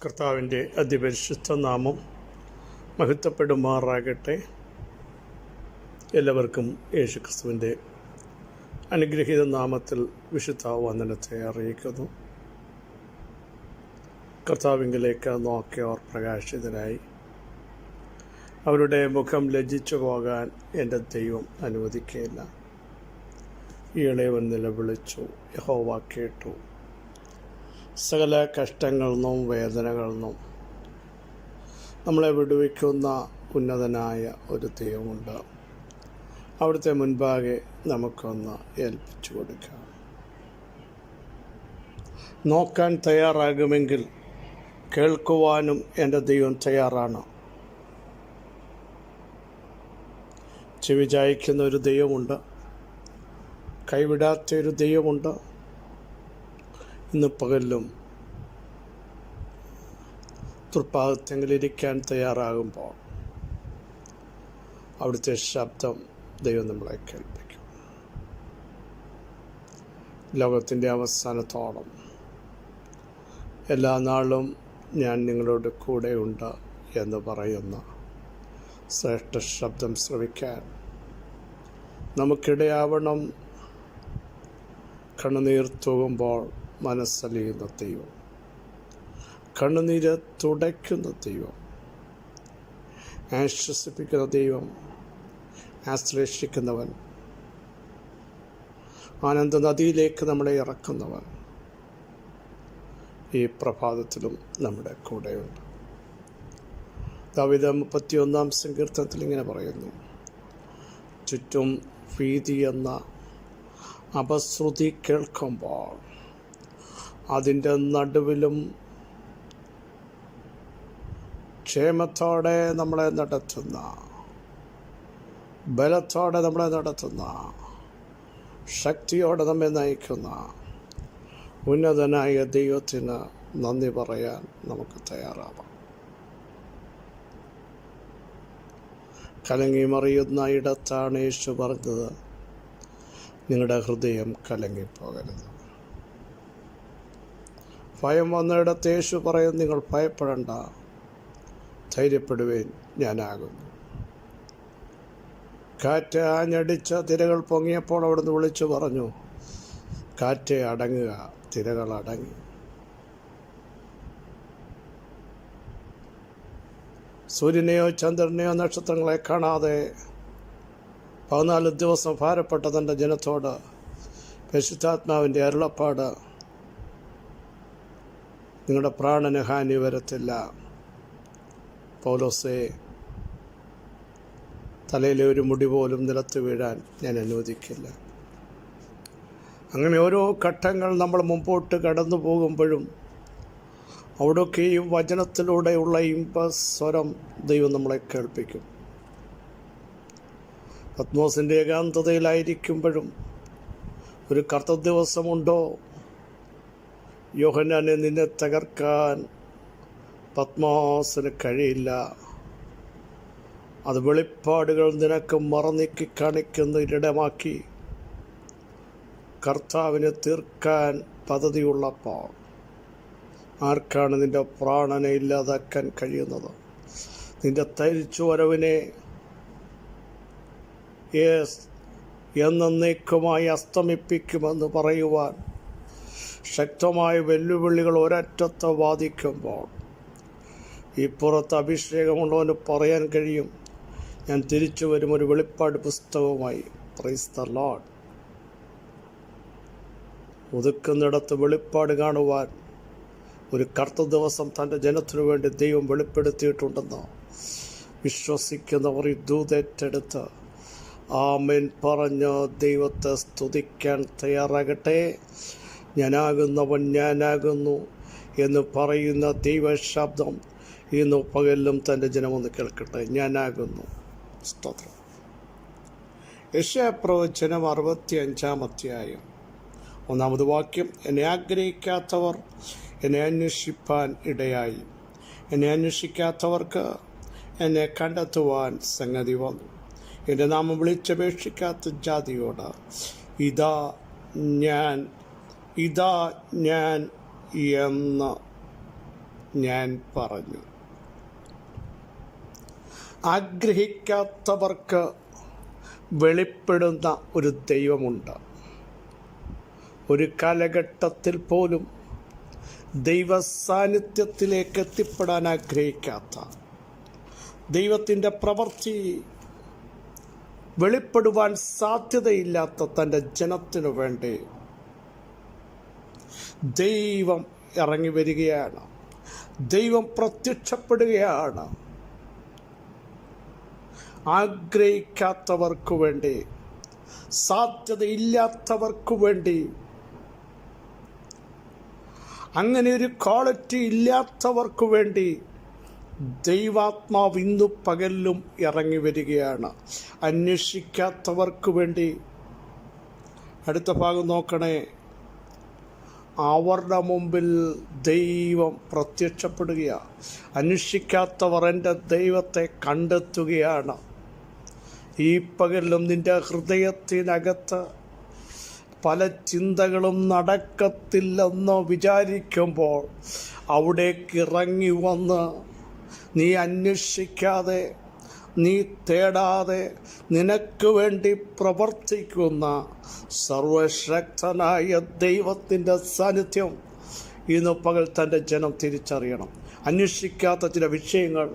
കർത്താവിൻ്റെ അതിപരിശുദ്ധ നാമം മഹത്വപ്പെടുമാറാകട്ടെ. എല്ലാവർക്കും യേശുക്രിസ്തുവിൻ്റെ അനുഗ്രഹീത നാമത്തിൽ വിശുദ്ധ വന്ദനത്തെ അറിയിക്കുന്നു. കർത്താവിങ്കിലേക്ക് നോക്കിയവർ പ്രകാശിതരായി. അവരുടെ മുഖം ലജ്ജിച്ചു പോകാൻ എൻ്റെ ദൈവം അനുവദിക്കുകയില്ല. ഈ ഇളയവൻ നിലവിളിച്ചു, യഹോവ കേട്ടു. സകല കഷ്ടങ്ങളിൽ നിന്നും വേദനകളിൽ നിന്നും നമ്മളെ വിടുവിക്കുന്ന ഉന്നതനായ ഒരു ദൈവമുണ്ട്. അവിടുത്തെ മുൻപാകെ നമുക്കൊന്ന് ഏൽപ്പിച്ചു കൊടുക്കാം. നോക്കാൻ തയ്യാറാകുമെങ്കിൽ കേൾക്കുവാനും എൻ്റെ ദൈവം തയ്യാറാണ്. ചെവി ചായ്ക്കുന്ന ഒരു ദൈവമുണ്ട്, കൈവിടാത്ത ഒരു ദൈവമുണ്ട്. ഇന്ന് പകലിലും തൃപ്പാദത്തെങ്കിലിരിക്കാൻ തയ്യാറാകുമ്പോൾ അവിടുത്തെ ശബ്ദം ദൈവം നമ്മളെ കേൾപ്പിക്കും. ലോകത്തിൻ്റെ അവസാനത്തോളം എല്ലാ നാളും ഞാൻ നിങ്ങളോട് കൂടെയുണ്ട് എന്ന് പറയുന്ന ശ്രേഷ്ഠ ശബ്ദം ശ്രവിക്കാൻ നമുക്കിടയാവണം. കണ്ണുനീർ തൂകുമ്പോൾ മനസ്സലിയുന്ന ദൈവം, കണ്ണുനീര് തുടയ്ക്കുന്ന ദൈവം, ആശ്വസിപ്പിക്കുന്ന ദൈവം, ആശ്ലേഷിക്കുന്നവൻ, ആനന്ദ നദിയിലേക്ക് നമ്മളെ ഇറക്കുന്നവൻ ഈ പ്രഭാതത്തിലും നമ്മുടെ കൂടെയുണ്ട്. ദാവീദ് 31-ാം സങ്കീർത്തനത്തിൽ ഇങ്ങനെ പറയുന്നു, ചുറ്റും ഭീതി എന്ന അപശ്രുതി കേൾക്കുമ്പോൾ അതിൻ്റെ നടുവിലും ക്ഷേമത്തോടെ നമ്മളെ നടത്തുന്ന, ബലത്തോടെ നമ്മളെ നടത്തുന്ന, ശക്തിയോടെ നമ്മെ നയിക്കുന്ന ഉന്നതനായ ദൈവത്തിന് നന്ദി പറയാൻ നമുക്ക് തയ്യാറാവാം. കലങ്ങി മറിയുന്ന ഇടത്താണ് യേശു പറഞ്ഞത്, നിങ്ങളുടെ ഹൃദയം കലങ്ങിപ്പോകരുത്. ഭയം വന്നിടത്ത് യേശു പറയും, നിങ്ങൾ ഭയപ്പെടേണ്ട, ധൈര്യപ്പെടുവേൻ, ഞാനാകുന്നു. കാറ്റ് ആഞ്ഞടിച്ച തിരകൾ പൊങ്ങിയപ്പോൾ അവിടുന്ന് വിളിച്ചു പറഞ്ഞു, കാറ്റ് അടങ്ങുക, തിരകൾ അടങ്ങി. സൂര്യനെയോ ചന്ദ്രനെയോ നക്ഷത്രങ്ങളെ കാണാതെ 14 ദിവസം ഭാരപ്പെട്ട തൻ്റെ ജനത്തോട് പരിശുദ്ധാത്മാവിൻ്റെ അരുളപ്പാട്, നിങ്ങളുടെ പ്രാണന് ഹാനി വരത്തില്ല. പൗലോസേ, തലയിലെ ഒരു മുടി പോലും നിലത്ത് വീഴാൻ ഞാൻ അനുവദിക്കില്ല. അങ്ങനെ ഓരോ ഘട്ടങ്ങൾ നമ്മൾ മുമ്പോട്ട് കടന്നു പോകുമ്പോഴും അവിടെയൊക്കെയും വചനത്തിലൂടെയുള്ള ഇമ്പസ്വരം ദൈവം നമ്മളെ കേൾപ്പിക്കും. പത്മോസിൻ്റെ ഏകാന്തതയിലായിരിക്കുമ്പോഴും ഒരു കർത്തൃദിവസമുണ്ടോ, യോഹന്നാനെ, നിന്നെ തകർക്കാൻ പത്മോസിന് കഴിയില്ല. അത് വെളിപ്പാടുകൾ നിനക്ക് മറനീക്കി കാണിക്കുന്ന ഇടമാക്കി കർത്താവിനെ തീർക്കാൻ പദ്ധതിയുള്ളപ്പോൾ ആർക്കാണ് നിൻ്റെ പ്രാണനെ ഇല്ലാതാക്കാൻ കഴിയുന്നത്? നിൻ്റെ തരിച്ചു വരവിനെ എന്നേക്കുമായി അസ്തമിപ്പിക്കുമെന്ന് പറയുവാൻ ശക്തമായ വെല്ലുവിളികൾ ഒരറ്റത്ത് വാദിക്കുമ്പോൾ ഈ പുറത്ത് അഭിഷേകമുള്ളവന് പറയാൻ കഴിയും, ഞാൻ തിരിച്ചു വരും ഒരു വെളിപ്പാട് പുസ്തകവുമായി. Praise the Lord. ഒതുക്കുന്നിടത്ത് വെളിപ്പാട് കാണുവാൻ ഒരു കർത്തൃദിവസം തൻ്റെ ജനത്തിനു വേണ്ടി ദൈവം വെളിപ്പെടുത്തിയിട്ടുണ്ടെന്ന് വിശ്വസിക്കുന്നവർ ഈ ദൂതേറ്റെടുത്ത് ആമേൻ പറഞ്ഞ് ദൈവത്തെ സ്തുതിക്കാൻ തയ്യാറാകട്ടെ. ഞാനാകുന്നവൻ ഞാനാകുന്നു എന്ന് പറയുന്ന ദൈവശബ്ദം ഇന്ന് പകലിലും തൻ്റെ ജനമൊന്ന് കേൾക്കട്ടെ. ഞാനാകുന്നു. സ്തോത്രം. യെശയ്യാപ്രവചനം 65-ാം അധ്യായം 1-ാമത് വാക്യം, എന്നെ ആഗ്രഹിക്കാത്തവർ എന്നെ അന്വേഷിപ്പാൻ ഇടയായി. എന്നെ അന്വേഷിക്കാത്തവർക്ക് എന്നെ കണ്ടെത്തുവാൻ സംഗതി വന്നു. എൻ്റെ നാമം വിളിച്ചപേക്ഷിക്കാത്ത ജാതിയോട് ഇതാ ഞാൻ എന്ന് ഞാൻ പറഞ്ഞു. ആഗ്രഹിക്കാത്തവർക്ക് വെളിപ്പെടുന്ന ഒരു ദൈവമുണ്ട്. ഒരു കാലഘട്ടത്തിൽ പോലും ദൈവ സാന്നിധ്യത്തിലേക്ക് എത്തിപ്പെടാൻ ആഗ്രഹിക്കാത്ത, ദൈവത്തിൻ്റെ പ്രവൃത്തി വെളിപ്പെടുവാൻ സാധ്യതയില്ലാത്ത തൻ്റെ ജനത്തിനു വേണ്ടി ദൈവം ഇറങ്ങി വരികയാണ്. ദൈവം പ്രത്യക്ഷപ്പെടുകയാണ്. ആഗ്രഹിക്കാത്തവർക്കു വേണ്ടി, സാധ്യതയില്ലാത്തവർക്കു വേണ്ടി, അങ്ങനെ ഒരു ക്വാളിറ്റി ഇല്ലാത്തവർക്കു വേണ്ടി ദൈവാത്മാവ് ഇന്നു പകലിലും ഇറങ്ങി വരികയാണ്. അന്വേഷിക്കാത്തവർക്ക് വേണ്ടി. അടുത്ത ഭാഗം നോക്കണേ. അവരുടെ മുമ്പിൽ ദൈവം പ്രത്യക്ഷപ്പെടുകയാണ്. അന്വേഷിക്കാത്തവർ എൻ്റെ ദൈവത്തെ കണ്ടെത്തുകയാണ്. ഈ പകലിലും നിൻ്റെ ഹൃദയത്തിനകത്ത് പല ചിന്തകളും നടക്കത്തില്ലെന്ന് വിചാരിക്കുമ്പോൾ അവിടേക്ക് ഇറങ്ങി വന്ന് നീ അന്വേഷിക്കാതെ, നീ തേടാതെ നിനക്ക് വേണ്ടി പ്രവർത്തിക്കുന്ന സർവശക്തനായ ദൈവത്തിൻ്റെ സാന്നിധ്യം ഇന്ന് പകൽ തൻ്റെ ജനം തിരിച്ചറിയണം. അന്വേഷിക്കാത്ത ചില വിഷയങ്ങൾ,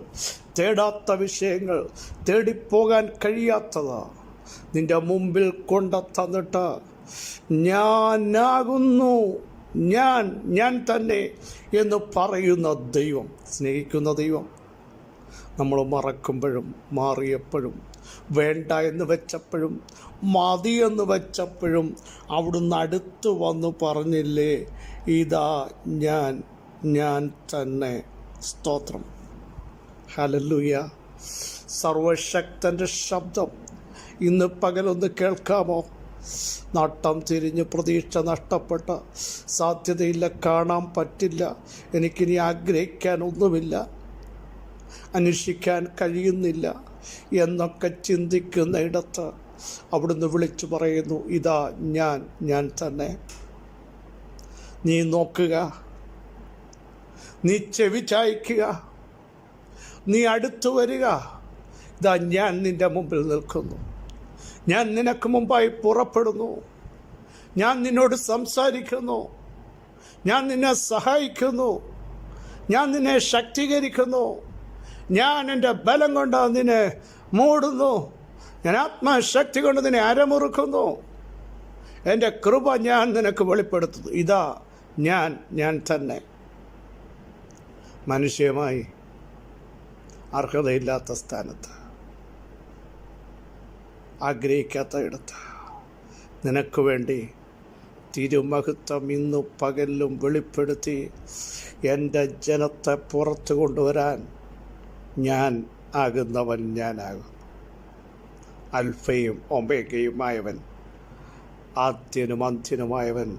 തേടാത്ത വിഷയങ്ങൾ, തേടിപ്പോകാൻ കഴിയാത്തത് നിൻ്റെ മുമ്പിൽ കൊണ്ടുതന്നിട്ട് ഞാനാകുന്നു, ഞാൻ തന്നെ എന്ന് പറയുന്ന ദൈവം, സ്നേഹിക്കുന്ന ദൈവം. നമ്മൾ മറക്കുമ്പോഴും, മാറിയപ്പോഴും, വേണ്ട എന്ന് വെച്ചപ്പോഴും, മതി എന്ന് വെച്ചപ്പോഴും അവിടുന്ന് അടുത്ത് വന്ന് പറഞ്ഞില്ലേ, ഇതാ ഞാൻ തന്നെ. സ്തോത്രം. ഹല്ലേലൂയ. സർവശക്തൻ്റെ ശബ്ദം ഇന്ന് പകലൊന്ന് കേൾക്കാമോ? നട്ടം തിരിഞ്ഞ് പ്രതീക്ഷ നഷ്ടപ്പെട്ട, സാധ്യതയില്ല, കാണാൻ പറ്റില്ല, എനിക്കിനി ആഗ്രഹിക്കാനൊന്നുമില്ല, അന്വേഷിക്കാൻ കഴിയുന്നില്ല എന്നൊക്കെ ചിന്തിക്കുന്ന ഇടത്ത് അവിടുന്ന് വിളിച്ചു പറയുന്നു, ഇതാ ഞാൻ തന്നെ. നീ നോക്കുക, നീ ചെവി ചായ്ക്കുക, നീ അടുത്തു വരിക. ഇതാ ഞാൻ നിൻ്റെ മുമ്പിൽ നിൽക്കുന്നു. ഞാൻ നിനക്ക് മുമ്പായി പുറപ്പെടുന്നു. ഞാൻ നിന്നോട് സംസാരിക്കുന്നു. ഞാൻ നിന്നെ സഹായിക്കുന്നു. ഞാൻ നിന്നെ ശക്തീകരിക്കുന്നു. ഞാൻ എൻ്റെ ബലം കൊണ്ട് നിന്നെ മൂടുന്നു. ഞാൻ ആത്മശക്തി കൊണ്ട് നിന്നെ അരമുറുക്കുന്നു. എൻ്റെ കൃപ ഞാൻ നിനക്ക് വെളിപ്പെടുത്തുന്നു. ഇതാ ഞാൻ തന്നെ. മനുഷ്യമായി അർഹതയില്ലാത്ത സ്ഥാനത്ത്, ആഗ്രഹിക്കാത്ത ഇടത്ത് നിനക്ക് വേണ്ടി തിരുമഹത്വം ഇന്നു പകലിലും വെളിപ്പെടുത്തി എൻ്റെ ജനത്തെ പുറത്തു കൊണ്ടുവരാൻ ഞാൻ ആകുന്നവൻ ഞാനാകും. അൽഫയും ഒമേഗയുമായവൻ, ആദ്യനും അന്ത്യനുമായവൻ,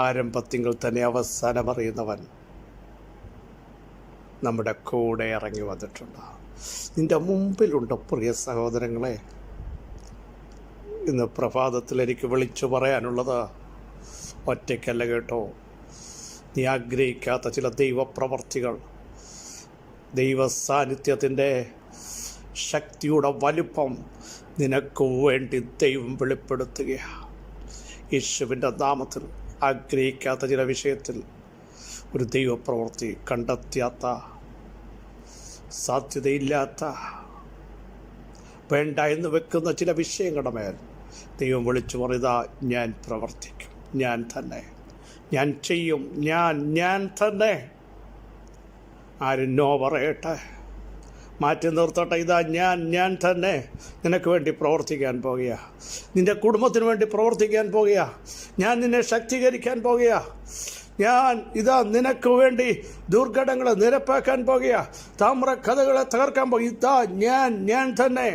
ആരംഭത്തിങ്കിൽ തന്നെ അവസാനമറിയുന്നവൻ നമ്മുടെ കൂടെ ഇറങ്ങി വന്നിട്ടുണ്ട്. നിൻ്റെ മുമ്പിലുണ്ട് പ്രിയ സഹോദരങ്ങളെ. ഇന്ന് പ്രഭാതത്തിൽ എനിക്ക് വിളിച്ചു പറയാനുള്ളത് ഒറ്റയ്ക്കല്ല കേട്ടോ. നീ ആഗ്രഹിക്കാത്ത ചില ദൈവപ്രവർത്തികൾ, ദൈവ സാന്നിധ്യത്തിൻ്റെ ശക്തിയുടെ വലിപ്പം നിനക്ക് വേണ്ടി ദൈവം വെളിപ്പെടുത്തുകയാണ്. യേശുവിൻ്റെ നാമത്തിൽ ആഗ്രഹിക്കാത്ത ചില വിഷയത്തിൽ ഒരു ദൈവപ്രവൃത്തി കണ്ടെത്താത്ത, സാധ്യതയില്ലാത്ത, വേണ്ട എന്ന് വെക്കുന്ന ചില വിഷയങ്ങളുടെ മേൽ ദൈവം വിളിച്ചു പറയുക, ഞാൻ പ്രവർത്തിക്കും, ഞാൻ തന്നെ, ഞാൻ ചെയ്യും, ഞാൻ തന്നെ. ആരും നോ പറയട്ടെ, മാറ്റി നിർത്തട്ടെ. ഇതാ ഞാൻ തന്നെ നിനക്ക് വേണ്ടി പ്രവർത്തിക്കാൻ പോകുക. നിൻ്റെ കുടുംബത്തിന് വേണ്ടി പ്രവർത്തിക്കാൻ പോകുക. ഞാൻ നിന്നെ ശക്തീകരിക്കാൻ പോകുക. ഞാൻ ഇതാ നിനക്ക് വേണ്ടി ദുർഘടങ്ങളെ നിരപ്പാക്കാൻ പോകുക. താമ്ര കഥകളെ തകർക്കാൻ പോകുക. ഇതാ ഞാൻ തന്നെ.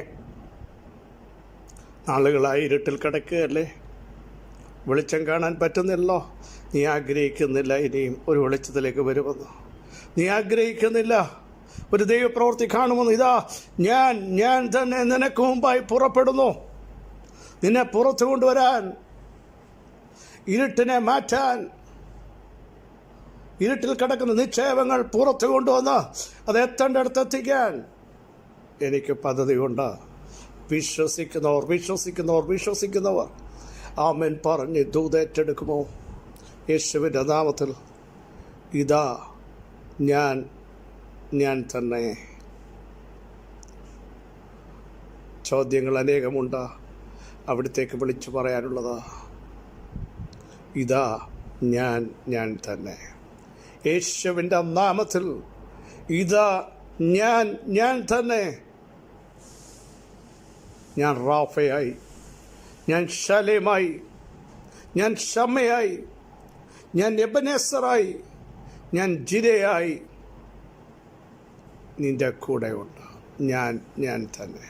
നാളുകളായി ഇരുട്ടിൽ കിടക്കുകയല്ലേ, വെളിച്ചം കാണാൻ പറ്റുന്നില്ലോ. നീ ആഗ്രഹിക്കുന്നില്ല ഇനിയും ഒരു വെളിച്ചത്തിലേക്ക് വരുമെന്ന്. നീ ആഗ്രഹിക്കുന്നില്ല ഒരു ദൈവപ്രവൃത്തി കാണുമെന്ന്. ഇതാ ഞാൻ തന്നെ നിനക്ക് മുമ്പായി പുറപ്പെടുന്നു. നിന്നെ പുറത്തു കൊണ്ടുവരാൻ, ഇരുട്ടിനെ മാറ്റാൻ, ഇരുട്ടിൽ കിടക്കുന്ന നിക്ഷേപങ്ങൾ പുറത്തു കൊണ്ടുവന്ന് അത് എത്തേണ്ടടുത്ത് എത്തിക്കാൻ എനിക്ക് പദ്ധതിയുണ്ട്. വിശ്വസിക്കുന്നവർ ആമേൻ പറഞ്ഞ് ദൂതേറ്റെടുക്കുമോ? യേശുവിൻ്റെ നാമത്തിൽ ഇതാ ഞാൻ തന്നെ. ചോദ്യങ്ങൾ അനേകമുണ്ട്, അവിടത്തേക്ക് വിളിച്ചു പറയാനുള്ളത് ഇതാ ഞാൻ തന്നെ. യേശുവിൻ്റെ നാമത്തിൽ ഇതാ ഞാൻ തന്നെ. ഞാൻ റാഫയായി, ഞാൻ ശലേമായി, ഞാൻ ഷമ്മയായി, ഞാൻ എബനേസറായി, ഞാൻ ജിരയായി നിൻ്റെ കൂടെയുണ്ട്. ഞാൻ തന്നെ.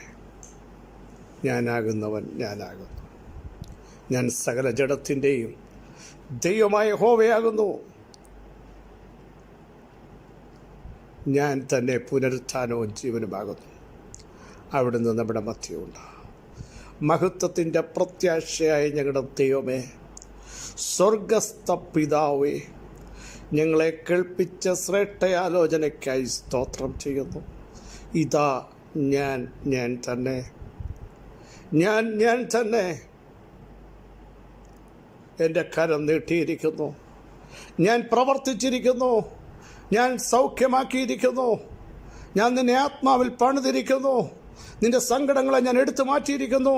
ഞാനാകുന്നവൻ ഞാനാകുന്നു. ഞാൻ സകല ജഡത്തിൻ്റെയും ദൈവമായ യഹോവയാകുന്നു. ഞാൻ തന്നെ പുനരുത്ഥാനവും ജീവനുമാകുന്നു. അവിടുന്ന് നമ്മുടെ മധ്യമുണ്ട്. മഹത്വത്തിൻ്റെ പ്രത്യാശയായ ഞങ്ങളുടെ ദൈവമേ, സ്വർഗസ്ഥ പിതാവേ, ഞങ്ങളെ കേൾപ്പിച്ച ശ്രേഷ്ഠയാലോചനയ്ക്കായി സ്തോത്രം ചെയ്യുന്നു. ഇതാ ഞാൻ തന്നെ. ഞാൻ തന്നെ. എൻ്റെ കരം നീട്ടിയിരിക്കുന്നു. ഞാൻ പ്രവർത്തിച്ചിരിക്കുന്നു. ഞാൻ സൗഖ്യമാക്കിയിരിക്കുന്നു. ഞാൻ നിന്നെ ആത്മാവിൽ പണിതിരിക്കുന്നു. നിന്റെ സങ്കടങ്ങളെ ഞാൻ എടുത്തു മാറ്റിയിരിക്കുന്നു.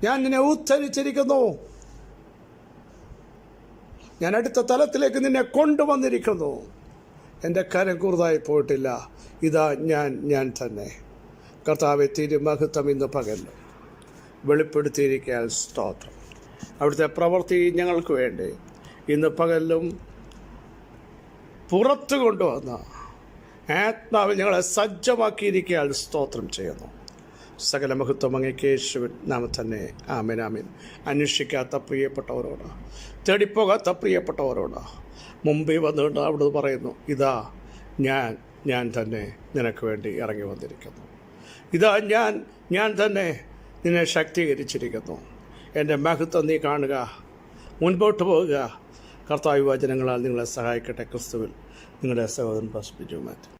ഞാൻ നിന്നെ ഉദ്ധരിച്ചിരിക്കുന്നു. ഞാൻ അടുത്ത തലത്തിലേക്ക് നിന്നെ കൊണ്ടുവന്നിരിക്കുന്നു. എൻ്റെ കരം കുറുതായി പോയിട്ടില്ല. ഇതാ ഞാൻ തന്നെ. കർത്താവെ, തിരുമഹത്വം ഇന്ന് പകലും വെളിപ്പെടുത്തിയിരിക്കാൻ സ്തോത്രം. അവിടുത്തെ പ്രവൃത്തി ഞങ്ങൾക്ക് വേണ്ടി ഇന്ന് പകലും പുറത്തു കൊണ്ടുവന്ന ആത്മാവിൽ ഞങ്ങളെ സജ്ജമാക്കിയിരിക്കാൻ സ്തോത്രം ചെയ്യുന്നു. സകല മഹത്വം അങ്ങേക്ക് യേശുവിൻ നാമത്തിൽ തന്നെ. ആമേൻ ആമേൻ. അന്വേഷിക്കാത്ത പ്രിയപ്പെട്ടവരോട്, തേടിപ്പോകാത്ത പ്രിയപ്പെട്ടവരോട് മുമ്പിൽ വന്നുകൊണ്ട് അവിടുന്ന് പറയുന്നു, ഇതാ ഞാൻ തന്നെ നിനക്ക് വേണ്ടി ഇറങ്ങി വന്നിരിക്കുന്നു. ഇതാ ഞാൻ തന്നെ നിന്നെ ശക്തീകരിച്ചിരിക്കുന്നു. എൻ്റെ മഹത്വം നീ കാണുക, മുൻപോട്ട് പോവുക. കർത്താവ് വചനങ്ങളാൽ നിങ്ങളെ സഹായിക്കട്ടെ. ക്രിസ്തുവിൽ നിങ്ങളുടെ സഹോദരൻ പാസ്റ്റർ ബിജു മാത്യു.